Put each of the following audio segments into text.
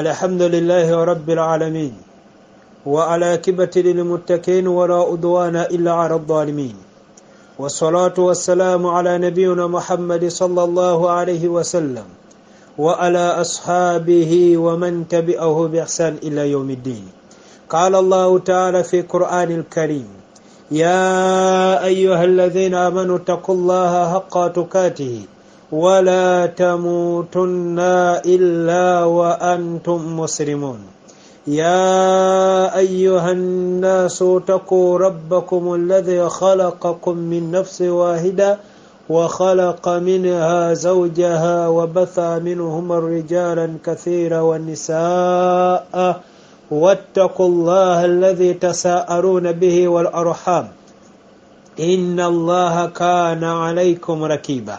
الحمد لله رب العالمين وعلى كبة للمتقين ولا أدوان إلا على الظالمين والصلاة والسلام على نبينا محمد صلى الله عليه وسلم وعلى أصحابه ومن تبعه بإحسان إلى يوم الدين. قال الله تعالى في القرآن الكريم: يا أيها الذين آمنوا اتقوا الله حق تقاته ولا تموتن إلا وأنتم مسلمون. يا أيها الناس اتقوا ربكم الذي خلقكم من نفس واحدة وخلق منها زوجها وبث منهما رجالا كثيرا والنساء واتقوا الله الذي تساءلون به والأرحام إن الله كان عليكم رقيبا.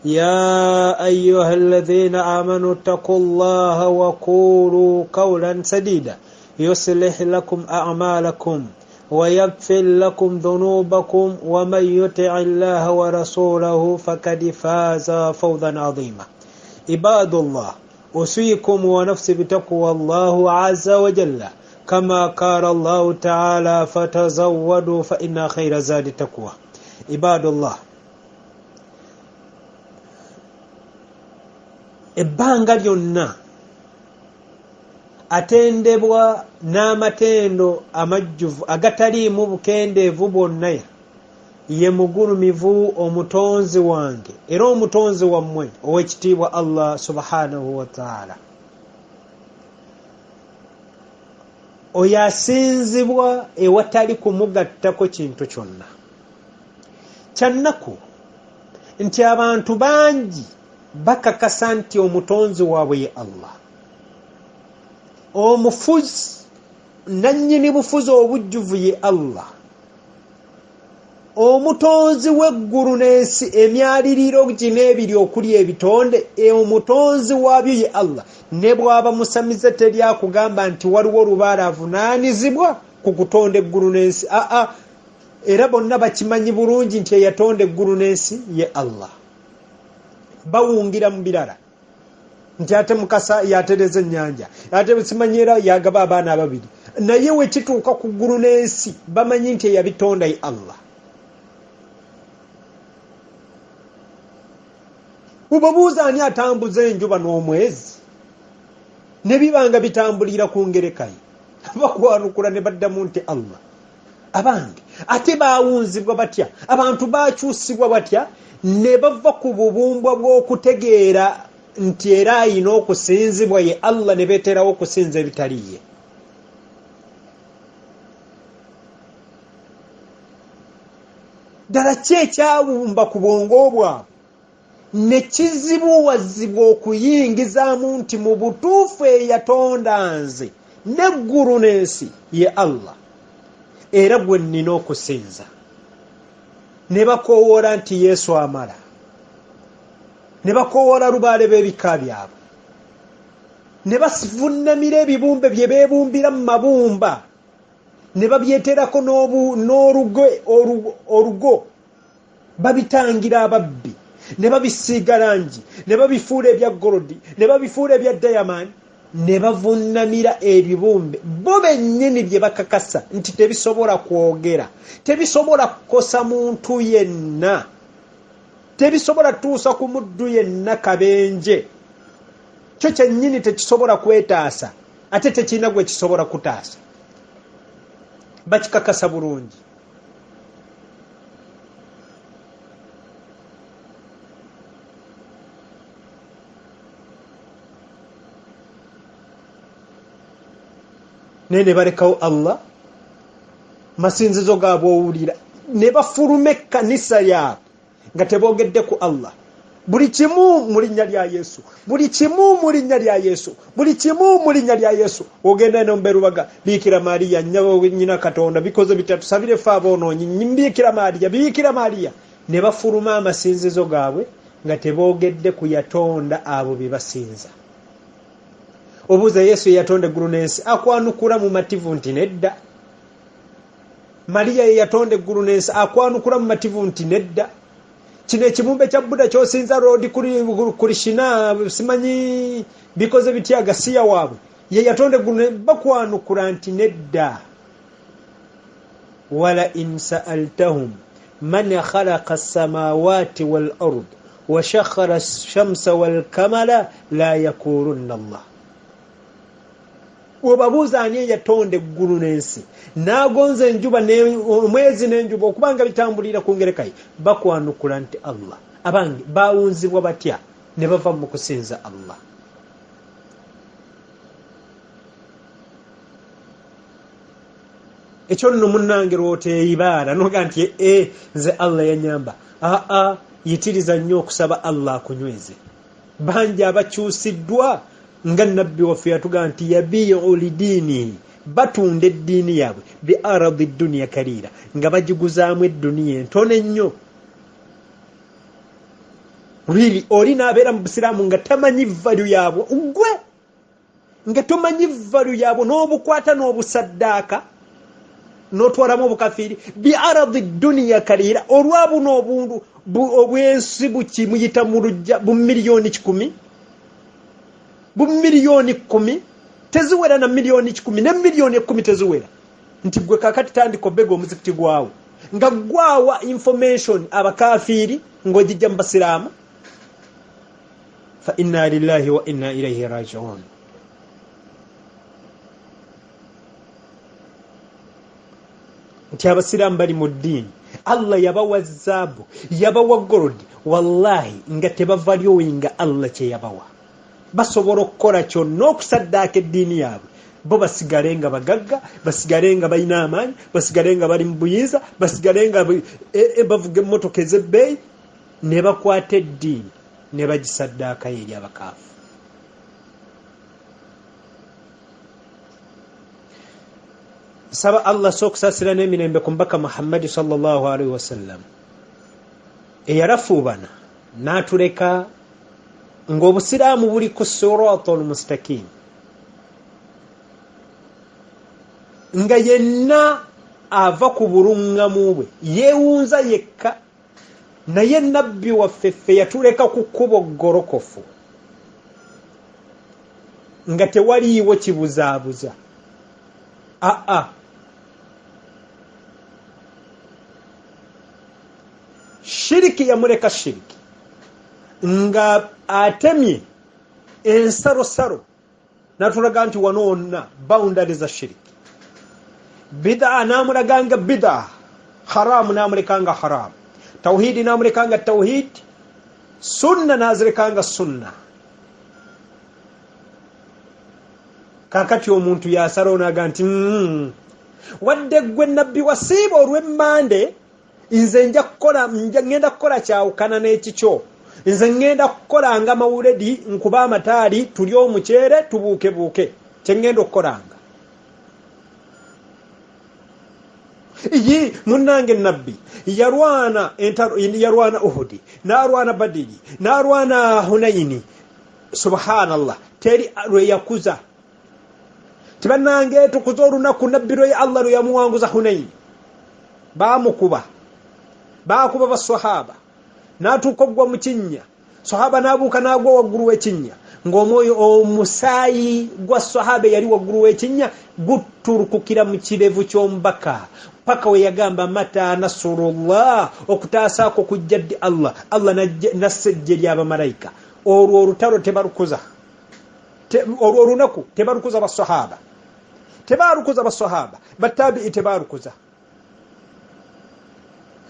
يا أيها الذين آمنوا اتقوا الله وقولوا قولا سديدا يصلح لكم أعمالكم ويغفر لكم ذنوبكم ومن يطع الله ورسوله فقد فاز فوزا عظيما. عباد الله، أوصيكم ونفسي بتقوى الله عز وجل كما قال الله تعالى: فتزودوا فإن خير زاد التقوى. عباد الله، ebbanga lyonna atendebwa n'amatendo amajjuvu agataliimu bukendeevu bwonna ye mugulumivu omutonzi wange era omutonzi wammwe ow'ekitiibwa Allah subhanahu wa ta'ala. oyo asinzibwa ewatali kumugattako kintu kyonna. kyannaku nti abantu bangi bakakasa nti omutonzi waabwe ye Allah, omufuzi nannyini bufuzi obujjuvu ye Allah, omutonzi w'eggulu n'ensi emyaliriro gino ebiri okuli ebitonde, omutonzi waabyo ye Allah. ne bw'aba musamize teryakugamba nti waliwo olubaala avunaanizibwa ku kutonda eggulu n'ensi. era bonna bakimanyi bulungi nti eyatonda eggulu n'ensi ye Allah. bawungira mu birala nti ate mukasa yatereza ennyanja, ate simanyi era yagaba abaana ababiri, naye we kituuka ku ggulu n'ensi bamanyi nti eyabitonda ye Allah. ubabuuza ani atambuza enjuba n'omwezi ne bibanga bitambulira ku ngerekaye, bakwanukula ne baddamu nti Allah. abange ate baawunzibwa batya, abantu bakyusibwa batya ne bava ku bubumbwa bw'okutegeera nti era ayina okusinzibwa ye Allah, ne beeterawo okusinza ebitaliye. ddala ki ekyabumba ku bwongo bwabwe ne kizibuwazibwa okuyingizaamu nti mu butuufu eyatonda nze n'eggulu n'ensi ye Allah, era gwe nnina okusinza. ne bakoowoola nti Yesu amala, ne bakoowoola lubaale b'ebika byabwe, ne basivunnamira ebibumbe bye beebumbira mu mabumba, ne babyeterako n'olugo babitangira ababbi, ne babisiiga langi, ne babifuula ebya golodi, ne babifuula ebya dayamani, ne bavunnamira ebibumbe bo bennyini bye bakakasa nti tebisobola kwogera, tebisobola kukosa muntu yenna, tebisobola tuusa ku muddu yenna kabenje. kyo kyennyini tekisobola kwetaasa, ate tekirina gwe kisobola kutaasa. bakikakasa bulungi. ne balekawo Allah, masinzizo gaabwe owulira, ne bafuluma ekkanisa yaabwe nga teboogedde ku Allah. buli kimu mu linnya lya Yesu, buli kimu mu linnya lya Yesu, buli kimu mu linnya lya Yesu. ogenda no mberubaga Bikira Maria nnyina Katonda bikoze bitatu, sabire fe aboonoonyi, Bikira Maria, Bikira Maria. ne bafuluma amasinzizo gaabwe nga teboogedde ku yatonda abo bye basinza. obuuza Yesu yatonda eggulu n'ensi, akwanukula mu mativu nti nedda. Maria yatonda eggulu n'ensi, akwanukula mu mativu nti nedda. kino ekibumbe kya Buddha kyosinza Lord Krishna simanyi bikoze bitya gasiya waabwe, ye yatonde guno bakwanukula nti nedda wala in sa'altahum man khalaqa as-samawati wal ard wa shakhara ash-shamsa wal qamara la yaqulunna Allah. Obabuuza ani yatonde eggulu n'ensi n'agonza enjuba omwezi n'enjuba okubanga bitambulira ku ngereka ye, bakwanukula nti Allah. Abange baawunzibwa batya ne bava mu kusinza Allah. Ekyo nno munnange lw'oteeyibaala noga nti nze Allah yanyamba. Yitiriza nnyo okusaba Allah akunyweze. Bangi abakyusiddwa nga nabbi waffe yatugaa nti yabii'u lidiini, batunda eddiini yaabwe bi aradi dunya kaliira, nga bagiguzaamu edduniya entono ennyo. Really, oli n'abeera mu Busilaamu nga tamanyi value yaabwo, gwe nga tomanyi value yaabwo n'obukwata n'obusaddaaka n'otwalamu obukafiiri bi aradi dunya kaliira, olwa buno obundu obwensi bukimuyita mu lujja bu miliyoni 10, bu miliyoni 10 teziwera na miliyoni 10 ne miliyoni 10 teziwera. Nti gwe kakati tandika obega omuzikiti gwawo nga gwawa information abakafiiri ng'ogijja mu Basiraamu. Fa inna lillahi wa inna ilayhi raji'un. Nti Abasiraamu bali mu ddiini, Allah yabawa zaabu, yabawa gold, wallahi nga tebavalyowinga Allah kye yabawa. Basobola okukola kyonna okusaddaaka eddiini yaabwe, bo basigale nga bagagga, basigale nga balina amaanyi, basigale nga bali mu buyinza, basigale nga bavuga emmotoka ez'ebbeeyi, ne bakwata eddiini ne bagisaddaaka eri abakaafu. Saba Allah sokusasira n'emirembe ku mbaka Muhammad sallallahu alaihi wasallam eyarafuubana n'atuleka ng'Obusiraamu buli ku siraatul mustaqim, nga yenna ava ku bulungamu bwe yeewunza yekka, naye nabbi waffe ffe yatuleka ku kkubo ggolokofu nga tewaliiwo kibuzaabuza. Shiriki yamuleka shiriki nga atemye ensarosaro natulaga nti wano wonna boundary za shiriki. Bid'a namulaganga bid'a, haramu namulekanga haramu, tauhidi namulekanga tauhid, sunna nazilekanga sunna. Kakati omuntu yasara onaga nti wadde gwe nabbi wasiiba olw'emmande, nze ngenda kukola kyawukana n'ekikyo. Nze ngenda kukola nga mawuledi, nkuba amataali, tulye omuceere, tubuukebuuke. Kye ngenda okukolanga. Munnange nabbi yarwana Uhudi, n'arwana Badiri, n'arwana Hunayini. Subhanallah, teri lwe yakuza. Tibannange tukuza olunaku nabbi lwe Allah lwe yamuwanguza Hunayini. Baamukuba baswahaba, n'atuuka ogwa mu kinnya, sahaba n'abuuka n'agwa waggulu w'ekinnya, ng'omwoyo omusaayi gwa sahaba yali waggulu w'ekinnya gutturukukira mu kirevu ky'omubaka, paka we yagamba mata nasrullah, okutaasaako kujja ddi Allah nassejje ly'abamalayika. Olwo olutalo tebalukuza, olwo olunaku tebalukuza baswahaba, tebalukuza baswahaba, batabi'i tebalukuza.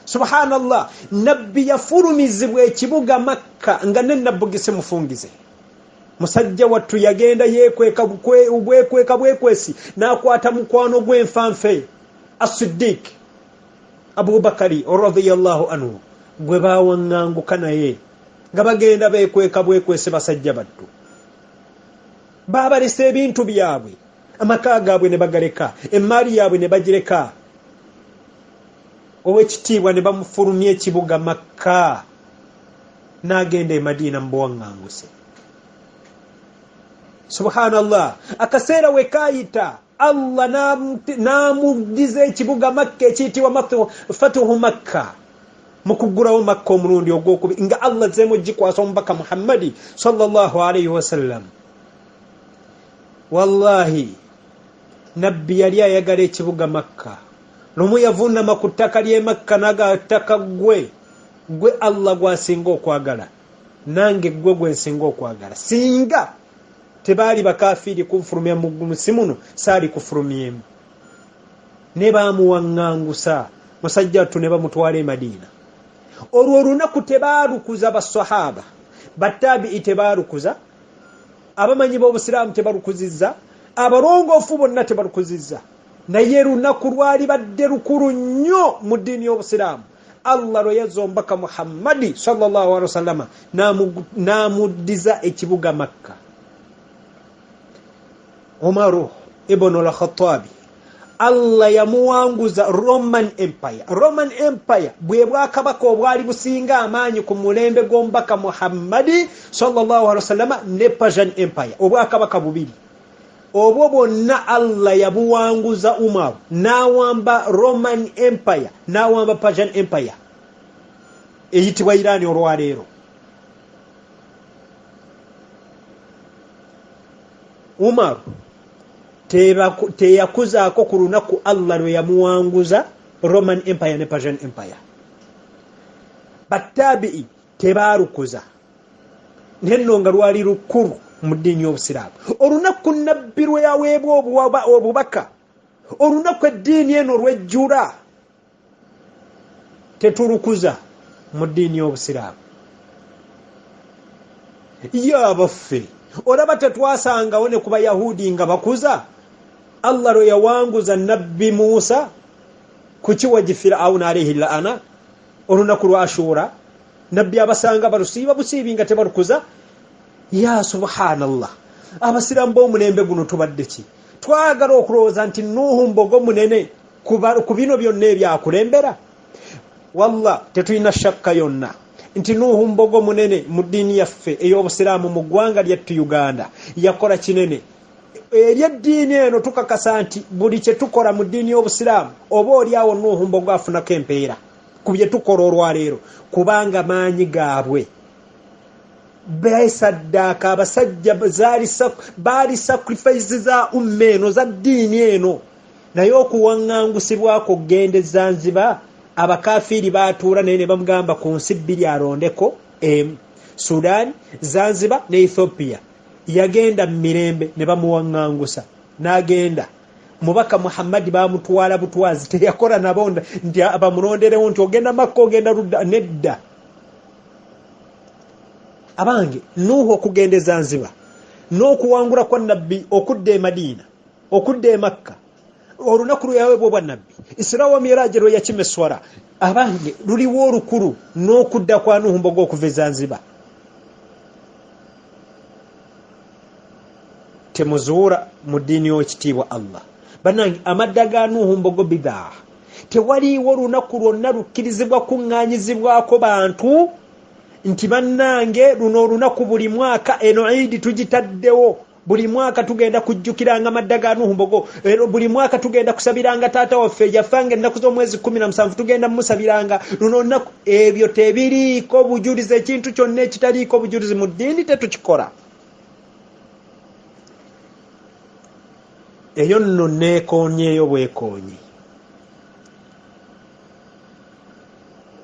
Subhanallah, nabbi yafulumizibwa ekibuga Makka nga nennabbugise mufungize. Musajja wattu yagenda yeekweka bwekwesi n'akwata mukwano gw'enfanfe As-Siddiq Abubakari radhiyallahu anhu, gwe baawaŋŋanguka naye nga bagenda beekweka bwekwesi basajja battu. Baabalesa ebintu byabwe, amaka gaabwe ne bagaleka, emmaali yaabwe ne bagireka. Owekitiibwa ne bamufulumya ekibuga Makka n'agenda e Madina mu buwaŋŋanguse. Subhanallah, akaseera we kaayita Allah n'amuddiza ekibuga Makka ekiyitibwa Fatuhu Makka, mu kuggulawo Makka omulundi ogw'okubi, nga Allah azzeemu gikwasa omubaka Muhammadi sallallahu alaihi wasallam. wallahi nabbi yali ayagala ekibuga Makka lumu yavunama ku ttaka ly'e Makka n'agataka gwe Allah gwasinga okwagala nange gwe nsinga okwagala singa tebaali bakafiiri kunfulumya mu nsi muno saali kufulumyemu ne baamuwaŋŋangusa musajja wattu ne bamutwala e Madiina olwo olunaku tebaalukuza basahaba battabi'i tebaalukuza abamanyi b'obusiraamu tebalukuzizza abalongoofu bonna tebalukuzizza naye lunaku lwali badde lukulu nnyo mu ddiini y'obusiraamu Allah lwe yazza omubaka Muhammadi sallallahu alaihi wasallam n'amuddiza ekibuga Makka. Umaru ibn al-Khattabi Allah yamuwanguza Roman Empire bwe bwakabaka obwali businga amaanyi ku mulembe gw'omubaka Muhammadi sallallahu alaihi wasallam ne Persian Empire obwakabaka bubiri obwo bwonna Allah yabuwanguza Umaru n'awamba Roman Empire n'awamba Persian Empire eyitibwa Irani olwaleero. Umaru teyakuzaako ku lunaku Allah lwe yamuwanguza Roman Empire ne Persian Empire. Battabi'i tebaalukuza nenno nga lwali lukulu mu ddiini y'obusiraamu. Olunaku nabbi lwe yaweebwa obubaka, olunaku eddiini eno lwejjula, tetulukuza mu ddiini y'obusiraamu. Yabaffe olaba tetwasangawo ne ku Bayahudi nga bakuza Allah lwe yawanguza nabbi Musa ku kiwaji Firawuna alayhi la'ana olunaku lwa Ashura, nabbi abasanga balusiiba busiibi nga tebalukuza. Ya subhanallah, abasiraamu b'omulembe guno tubadde ki? Twagala okulowooza nti Nuhu mbogo munene ku bino byonna ebyakulembera? Wallah tetulina shakka yonna nti Nuhu mbogo munene mu ddiini yaffe ey'obusiraamu mu ggwanga lyattu Uganda yakola kinene. Ery'eddiini eno tukakasa nti buli kye tukola mu ddiini y'obusiraamu oba oliawo Nuhu mbogo afunako empeera ku bye tukola olwaleero, kubanga maanyi gaabwe beesaddaaka abasajja baali sacrifice za umma eno za ddiini eno. Naye okuwaŋŋangusibwako gende Zanzibar abakafiiri baatuula naye ne bamugamba ku nsi bbiri alondeko emu, Sudan, Zanzibar ne Ethiopia. Yagenda mu mirembe ne bamuwaŋŋangusa n'agenda. Mubaka Muhammadi baamutwala butwazi, teyakola nabo nti bamulonderewo nti ogenda Makka ogenda ludda, nedda. Abange Nuhu okugenda Zanzibar n'okuwangula kwa nabbi okudda e Madiina okudda e Makka olunaku lwe yaweebwa obwa nabbi Isra wa Miraj lwe yakimeswara, abange luliwo olukulu n'okudda kwa Nuhu mbogo okuva e Zanzibar. Temuzuura mu ddiini y'ekitiibwa Allah. Bannange amadda ga Nuhu mbogo bidaa. Tewaliiwo lunaku lwonna lukkirizibwa kuŋŋaanyizibwako bantu nti bannange luno olunaku buli mwaka eno Eid tugitaddewo, buli mwaka tugenda kujjukiranga amadda ga Nuhu mbogo, buli mwaka tugenda kusabiranga taata waffe yafanga ennaku z'omwezi 17 tugenda musabiranga luno olunaku. Ebyo tebiriiko bujulizi, ekintu kyonna ekitaliiko bujulizi mu ddiini tetukikola. Eyo nno neekoonyeeyo bwekoonyi.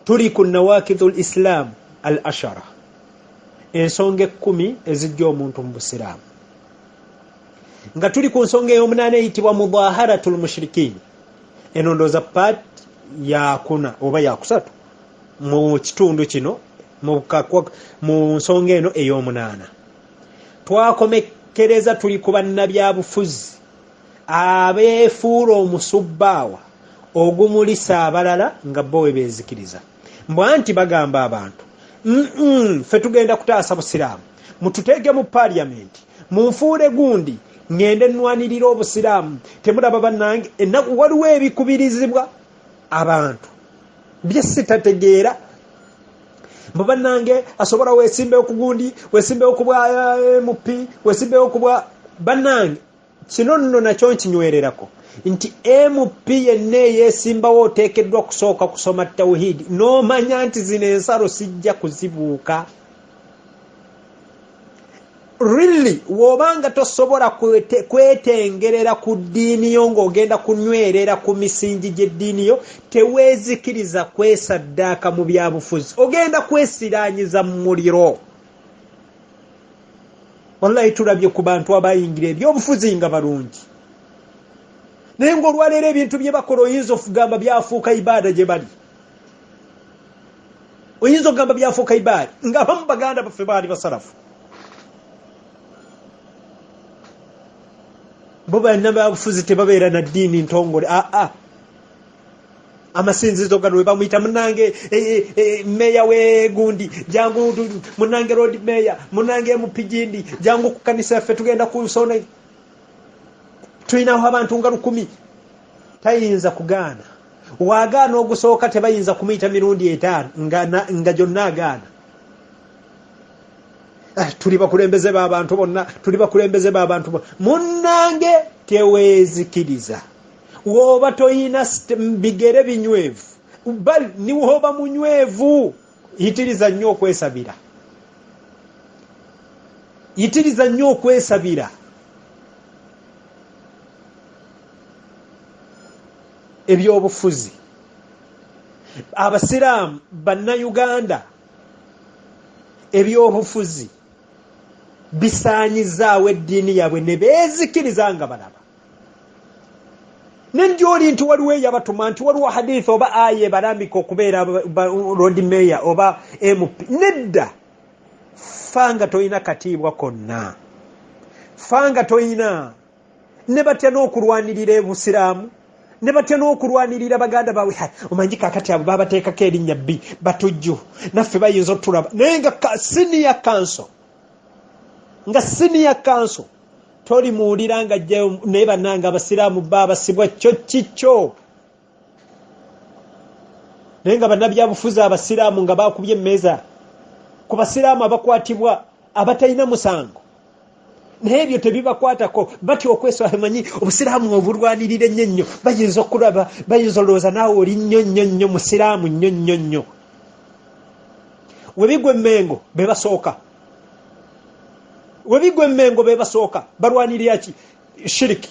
Tuli ku nawakidul Islam al-ashara, ensonga 10 ezijja omuntu mu busiraamu. Nga tuli ku nsonga ey'omunaana eyitibwa mudaharatul mushrikin. Eno ndooza part ya 4 oba ya 3 mu kitundu kino mu nsonga eno ey'omunaana. Twakomekereza tuli ku bannabyabufuzi abeefuula omusubbaawa ogumulisa abalala nga bo we beezikiriza. Mbwa nti bagamba abantu ffe tugenda kutaasa busiraamu, mututeeke mu parliament, munfuule gundi ngende nnwanirira obusiraamu. Temulaba bannange ennaku waliwo ebikubirizibwa abantu bye sitategeera. Mbu bannange asobola weesimbewo ku gundi, weesimbewo ku bwa MP, weesimbewo ku bwa bannange. Kino nno nakyo nkinywererako nti MP yenna eyeesimbawo oteekeddwa kusooka kusoma tawhidi n'omanya nti zino ensalo sijja kuzibuuka. really wobanga tosobola kwetengerera ku ddiini yo ng'ogenda kunywerera ku misingi gy'eddiini yo teweezikiriza kwesaddaaka mu byabufuzi ogenda kwesiraanyiza mu muliro. Wallahi tulabye ku bantu abayingira ebyobufuzi nga balungi naye ng'olwaleero ebintu bye bakola oyinza okugamba byafuuka ibaada gye bali, oyinza okugamba byafuuka ibaada ng'abamu baganda baffe baali basalafu. Bo balina byabufuzi tebabeera na ddiini ntongole. Amasinzizo gano we bamuyita munange meya we gundi jangu munange road meya munange mupigindi jangu ku kanisa yaffe tugenda kusona tulinaho abantu nga 10 tayinza kugaana. Wagaana ogusooka tebayinza kumuyita mirundi 5 nga gyonna agaana. Tuli bakulembeze b'abantu bonna, tuli bakulembeze b'abantu bonna. Munnange teweezikiriza. Woba toyina bigere binywevu bali ni woba munywevu yitiriza nnyo okwesabira, yitiriza nnyo okwesabira. Ebyobufuzi abasiraamu bannayuganda ebyobufuzi bisaanyizaawo eddiini yaabwe ne beezikiriza nga balaba. Nenjoli nti waliwo eyabatuma nti waliwo hadithi oba aya ebalambika okubeera road mayor oba MP. Nedda, fanga toyina katiibwa konna, fanga toyina. Ne batya n'okulwanirira ebusiraamu, ne batya n'okulwanirira baganda bawe. Omanyi kakati abo babateekako erinnya bbi batujju naffe bayinza otulaba naye nga senior council, nga senior council toli muwulira nga jjayo naye bannanga abasiraamu baabasibwa kyo kikyo. Naye nga bannabyabufuzi abasiraamu nga bakubye emmeeza ku basiraamu abakwatibwa abatalina musango, naye ebyo tebibakwatako. Batya okweswa manyi obusiraamu obulwanirira ennyo nnyo, bayinza okulaba, bayinza olowooza naawe oli nnyo nnyo nnyo musiraamu nnyo nnyo nnyo. Webigwa emmengo be basooka, webigwa emmengo be basooka balwanirira ki? Shiriki.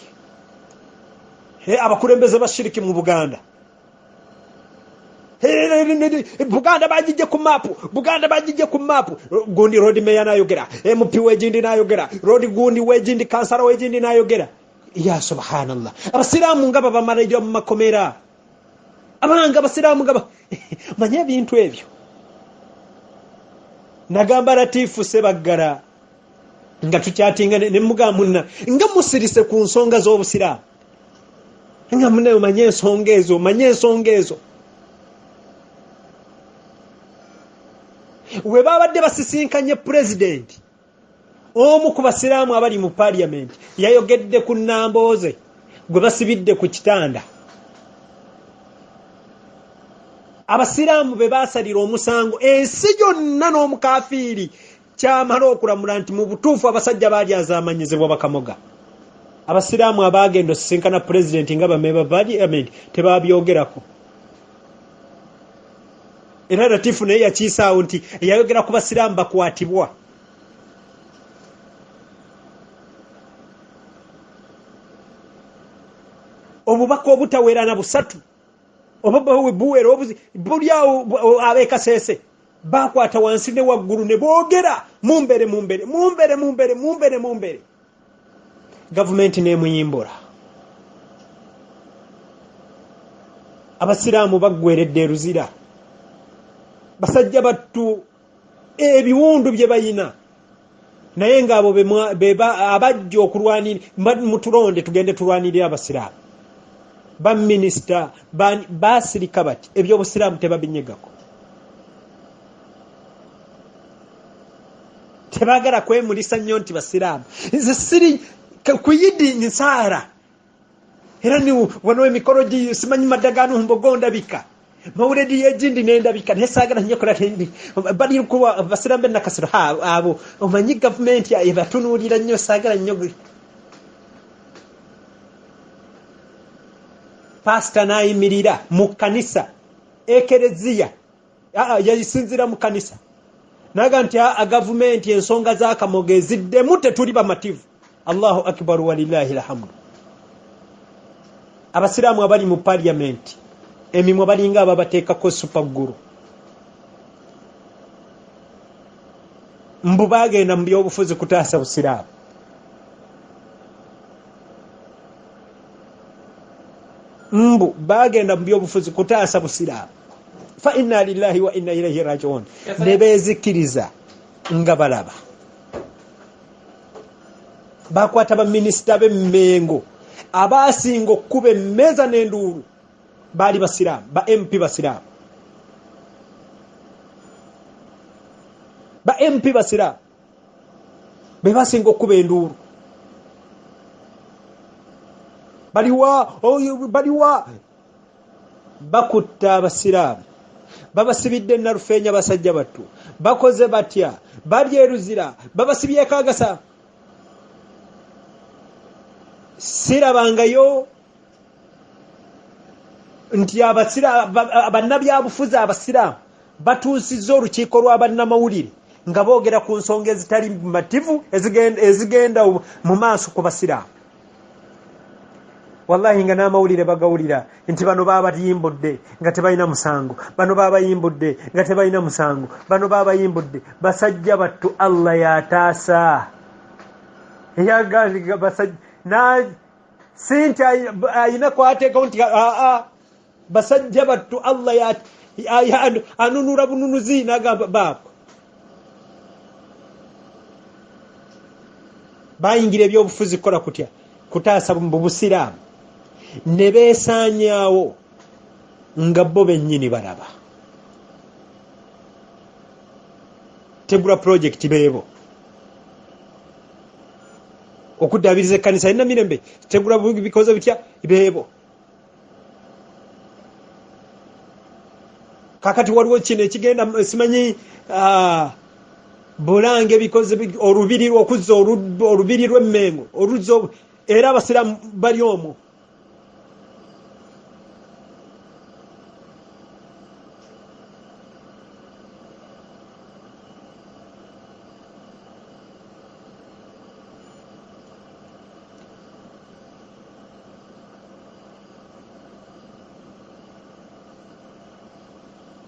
Abakulembeze ba shiriki mu Buganda. Buganda bagijje ku mapu, Buganda bagijje ku mapu. Gundi road mayor nayogera, MP wejindi nayogera, road gundi wejindi kansala wejindi nayogera. Ya subhanallah. Abasiraamu nga babamalira mu makomera, abanga abasiraamu nga manya ebintu ebyo. Nagamba Latifu Sebaggala nga tukyatinga ne mugamuna nga musirise ku nsonga z'obusiraamu, nga munne manye ensonga ezo, manye ensonga ezo. We babadde basisinkanye president omu ku basiraamu abali mu parliament yayogedde ku nnambooze gwe basibidde ku kitanda. Abasiraamu be basalira omusango ensi yonna n'omukaafiiri kyamala okulamula nti mu butuufu abasajja baali azaamanyizibwa bakamoga. Abasiraamu abaagenda osisinkana president nga bameba parliament tebabyogerako. Era Latifu naye yakiisaawo nti yayogera ku basiraamu bakwatibwa. Obubaka obutawera na 3 oba buwera buli awo ab'ekasese bakwata wansi ne waggulu ne boogera mumbere. Gavumenti n'emuyimbula. Abasiraamu baggweredde eruzira. Basajja battu ebiwundu bye bayina naye ng'abo abajja okulwanira mutulonde tugende tulwanirira abasiraamu. Baminisita basirika bati ebyobusiraamu tebabinyegako, tebagala kwemulisa nnyo nti basiraamu. Nze siri kuyidi nsaara era ni wano emikolo simanyi maddagaano mbogondabika mawuledi yejindi nendabika naye saagala nnyo kola tendi bali kuwa basiraamu bennakasiro abo omanyi gavumenti ebatunuulira nnyo, saagala nnyo. Pastor nayimirira mu kanisa ekereziya yayisinzira mu kanisa naga nti a gavumenti ensonga za kamogo eziddemu tetuli bamativu. Allahu akbar walillahi alhamdu. Abasiraamu abali mu parliament emimwa balinga ababateekako supaguru. Mbu bagenda mu byobufuzi kutaasa busiraamu. Mbu bagenda mu byobufuzi kutaasa busiraamu. Fa inna lillahi wa inna ilaihi raji'un. Ne beezikiriza nga balaba. Bakwata ba minisita b'emmengo abasinga okkuba emmeza n'enduulu baali basiraamu, ba MP basiraamu. Ba MP basiraamu be basinga okkuba enduulu. Baliwa bakutta abasiraamu babasibidde Narufeenya basajja battu bakoze batya babyeruzira babasibyeko agasa. Sirabangayo nti abannabyabufuzi abasiraamu batuusizza olukiiko lwa bannamawulire nga boogera ku nsonga ezitali mativu ezigenda mu maaso ku basiraamu. Wallahi nga n'amawulire bagawulira nti bano babayimbudde nga tebalina musango, bano babayimbudde nga tebalina musango, bano babayimbudde. Basajja battu Allah yataasa eyagaliga basajja na sinti ayina kwateeka nti basajja battu Allah anunura bununuzi nagamba baako bayingira ebyobufuzi kukola kutya kutaasa mu busiraamu ne beesaanyaawo nga bo bennyini balaba. Tegula project beebo okuddaabiriza ekkanisa erina mirembe. Tegula bikoze bitya beebo. Kakati waliwo kino ekigenda simanyi Bulange bikoze olubiri okuzza olubiri lw'emmengo oluzzo era abasiraamu bali omwo.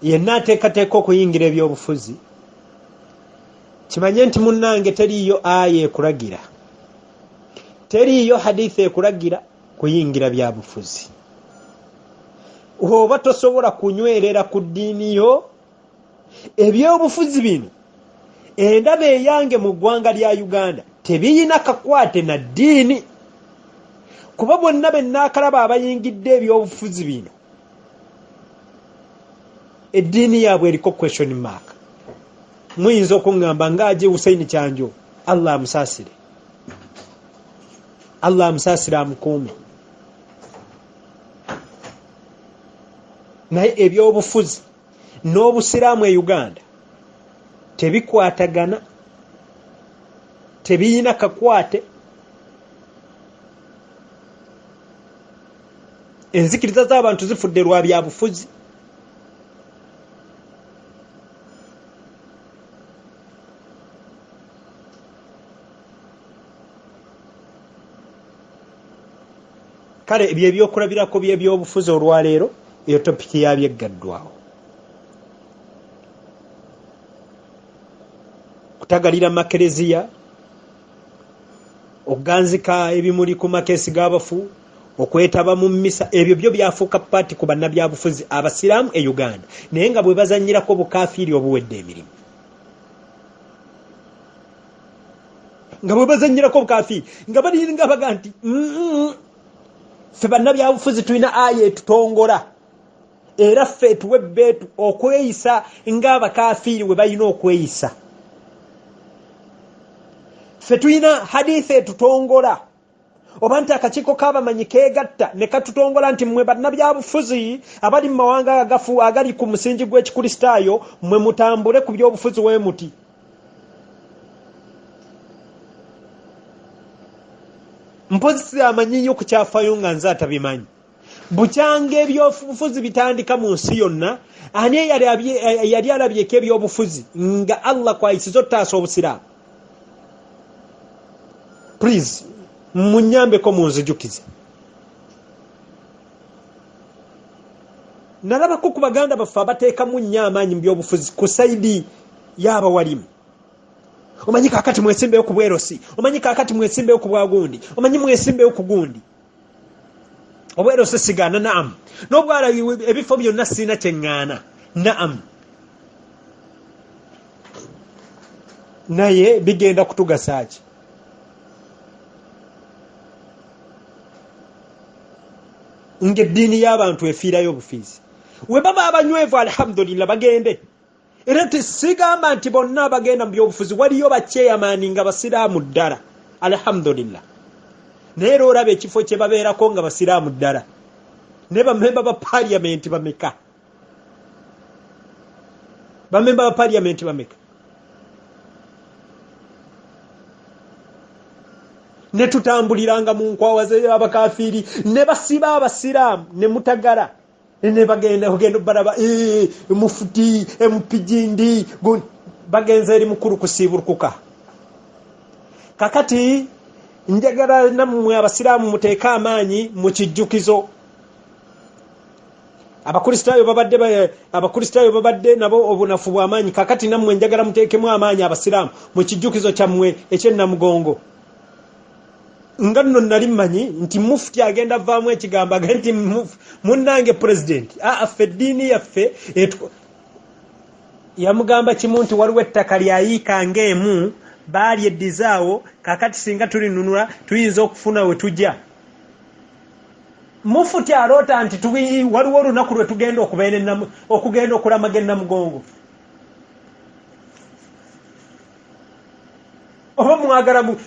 Yenna ateekateeka okuyingira ebyobufuzi kimanye nti munnange teriiyo aya ekulagira, teriiyo hadithi ekulagira kuyingira byabufuzi. Oba tosobola kunywerera ku ddiini yo, ebyobufuzi bino endaba eyange mu ggwanga lya Uganda tebiyina kakwate na ddiini, kuba bonna bennaakalaba abayingidde ebyobufuzi bino eddiini yaabwe eriko question mark. Muyinza okuŋŋamba ng'aje Hussein Kyanjo, Allah amusaasire, Allah amusaasire amukuume. Naye ebyobufuzi n'obusiraamu e Uganda tebikwatagana, tebiyina kakwate. Enzikiriza z'abantu zifudde lwa byabufuzi. Kale ebyo ebyokulabirako by'ebyobufuzi olwaleero eyo topiki yabyeggaddwawo. Kutagalira makereziya, okuganzika ebimuli ku makeesi g'abafu, okwetaba mu mmisa, ebyo byo byafuuka paati ku bannabyabufuzi abasiraamu e Uganda, naye nga bwe bazannyirako bukaafiiri obuwedde emirimu. Nga bwe bazannyirako bukaafiiri nga balinga baga nti ffe bannabyabufuzi tulina aya etutongola era ffe tuwe bbeetu okweyisa ng'abakaafiiri we balina okweyisa. Ffe tulina hadithi etutongola oba nti akakiiko k'abamanyi keegatta ne katutongola nti mmwe bannabyabufuzi abali mu mawanga agafu agali ku musingi gw'ekikristaayo mmwe mutambule ku by'obufuzi we muti. Mpozi amanyiyo ku kyafayo nga nze atabimanyi. bukyanga ebyobufuzi bitandika mu nsi yonna ani yali alabyeko ebyobufuzi nga Allah kwayisiza ottaasa obusiraamu? Please munyambeko munzijukize. Nalabako ku baganda baffe abateekamu nnyo amaanyi mu byobufuzi ku saidi y'abawalimu. Omanyi kaakati mwesimbeyo ku bwerosi, omanyi kaakati mwesimbeyo ku bwagundi, omanyi mwesimbeyo ku gundi. Obwerosi sigaana, naam. N'obwala ebifo byonna sirina kyeŋŋaana, naam. Naye bigenda kutugasa ki? Ng'eddiini y'abantu efiirayo obufiizi. We baba abanywevu alhamdulillah bagende. Era tesigamba nti bonna abagenda mu byobufuzi waliyo bakyeyamaani nga basiraamu ddala, alhamdulillah. Naye era olaba ekifo kye babeerako nga basiraamu ddala. Ne bamemba ba parliament bameka? Bamemba ba parliament bameka? Ne tutambuliranga mu nkwawa z'abakaafiiri ne basiba abasiraamu ne mutagala. Ne bagenda baraba mufuti empijindi bagenze eri mukuru kusiiburukuka. Kakati njagala nammwe abasiraamu muteeka amaanyi mu kijjukizo. Abakristaayo babadde nabo obunafu bw'amaanyi. Kakati nammwe njagala muteekemu amaanyi abasiraamu mu kijjukizo kyammwe eky'ennamugongo. Nga nno nali mmanyi nti mufuti agenda vaamu ekigambo nti munnange pulezidenti affe eddiini yaffe yamugamba kimu nti waliwo ettaka lyayiika ng'emu baali eddizaawo, kakati singa tulinunula tuyinza okufuna we tujja. Mufuti aloota nti waliwo olunaku lwe tugenda okugenda okulamaga ennamugongo. Oba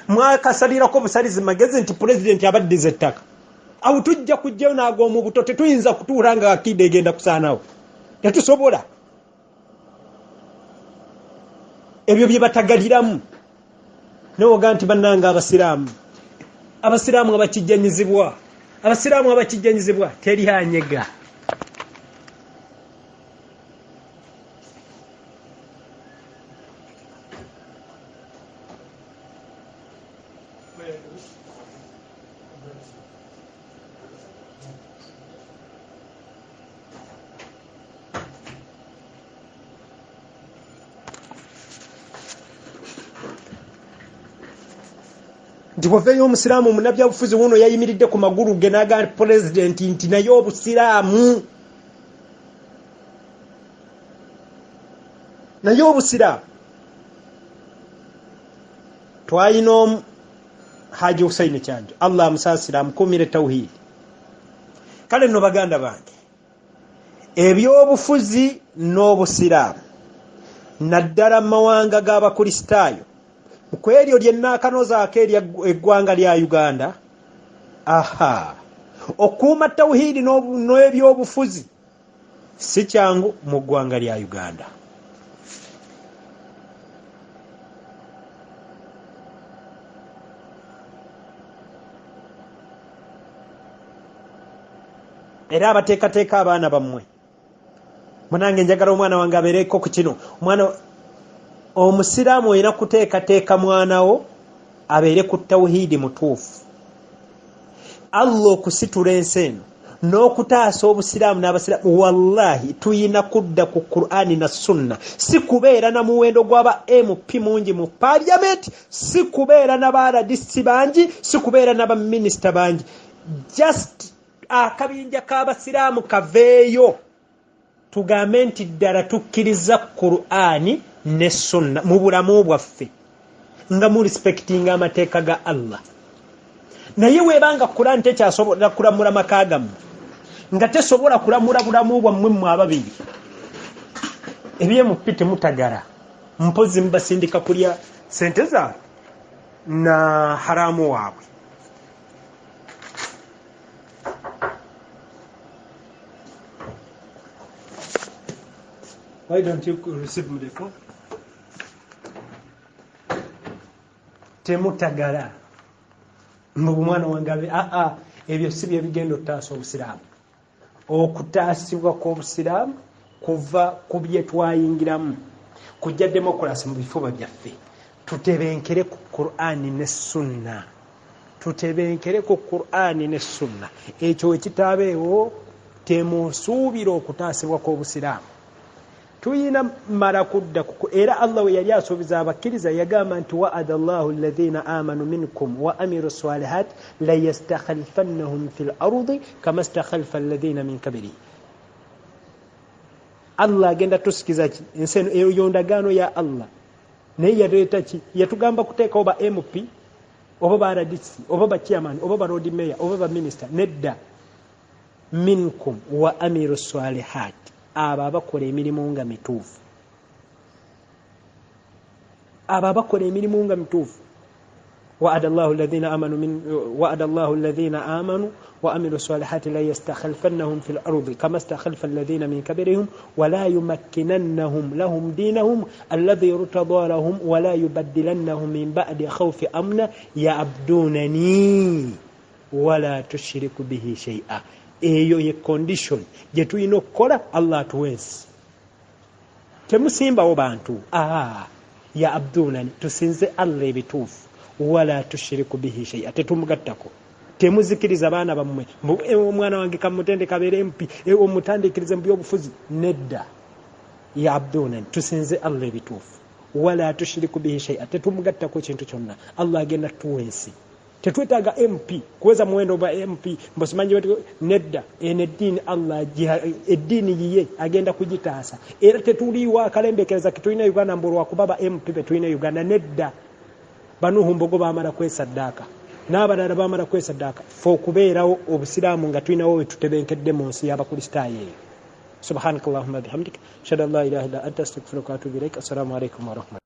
mwakasalirako busalizi magezi nti pulezidenti abaddiza ettaka. Awo tujja kujjayo n'ag'omu buto tetuyinza kutuula nga akida egenda kusaanawo. Tetusobola. Ebyo bye batagaliramu. Newoga nti bannanga abasiraamu abakijjanyizibwa teri anyega. Nti bw'oveeyo omusiraamu munnabyabufuzi wuno yayimiridde ku magulu ge n'agamba pulezidenti nti naye obusiraamu. Twalina omu Haji Hussein Kyanjo, Allah amusaasira amukuumire tawhidi. Kale nno baganda bange, ebyobufuzi n'obusiraamu naddala mu mawanga g'abakristaayo kw'eryo lyennaakanozaako eggwanga lya Uganda, okuuma tawhidi n'ebyobufuzi si kyangu mu ggwanga lya Uganda. Era abateekateeka abaana bammwe, munange njagala omwana wange abeereko ku kino. Omusiraamu olina kuteekateeka mwana wo abeere ku tawhidi mutuufu. Allah okusitula ensi eno n'okutaasa obusiraamu n'abasiraamu, wallahi tuyina kudda ku Qur'ani na Sunna, si kubeera na muwendo gw'aba MP mungi mu parliament, si kubeera n'abaradisi bangi, si kubeera n'abaminisita bangi. Just akabinja k'abasiraamu kaveeyo tugambe nti ddala tukkiriza Qur'ani ne Sunna mu bulamu bwaffe nga mu respectinga amateeka ga Allah. Naye weebanga Qur'ani tekyasobola kulamula maka gammwe, nga tesobola kulamula bulamu bwammwe mmwe ababiri, ebyemu pite mutagala, mpozi mbasindika kulya sente zaabwe na haramu waabwe. Why don't you receive the phone? Temutagala. Mwana wangabe ebyo si bye bigenda ottaasa obusiraamu. okutaasibwa kw'obusiraamu kuva ku bye twayingiramu kujja demokrasi mu bifuba byaffe. Tutebenkere ku Qur'ani ne Sunna, tutebenkere ku Qur'ani ne Sunna. Ekyo ekitaabeewo temusuubira okutaasibwa kw'obusiraamu. Tuyina mara kudda era Allah we yali asuubiza abakkiriza yagamba nti wa'ada Allahu alladhina amanu minkum wa amiru salihat la yastakhlifannahum fil ardi kama istakhlafa alladhina min qablihim. Allah agenda tusikiza ki enseno eyo ndagaano ya Allah naye yaleeta ki yatugamba kuteeka oba MP oba ba RDC oba ba chairman oba ba road mayor oba ba minister. Nedda, minkum wa amiru salihat, abo abakola emirimu nga mituufu, abo abakola emirimu nga mituufu. وعد الله الذين آمنوا وعملوا الصالحات لا يستخلفنهم في الأرض كما استخلف الذين من قبلهم ولا يمكننهم لهم دينهم الذي ارتضى لهم ولا يبدلنهم من بعد خوف أمن يعبدونني ولا تشرك به شيئا. Eyo ye condition gye tulina okukola Allah atuweesi. Temusimbawo bantu, ya abdunani, tusinze Allah ebituufu. Wala tushiriku bihi shay'a, tetumugattako. Temuzikiriza baana bammwe omwana wange kamutende kabeere MP omutandikirize mu byobufuzi. Nedda, ya abdunani, tusinze Allah ebituufu. Wala tushiriku bihi shay'a, tetumugattako kintu kyonna. Allah agenda tuweesi. Tetwetaaga MP kuweza muwendo ba MP mbosimanyi wetu. Nedda, eddiini Allah eddiini yiye agenda kugitaasa. Era tetuliwa akalembekereza kitulina Uganda mbulwa kubaba MP betulina Uganda. Nedda, Banuhu mbogo baamala kwesaddaaka n'abalala baamala kwesaddaaka fe okubeerawo obusiraamu nga tulinawo we tutebenkedde mu nsi y'abakristaayo eyo. Subhanakallahumma bihamdika ashhadu an la ilaha illa anta astaghfiruka wa atubu ilaik. Assalamu alaikum wa rahmatullahi.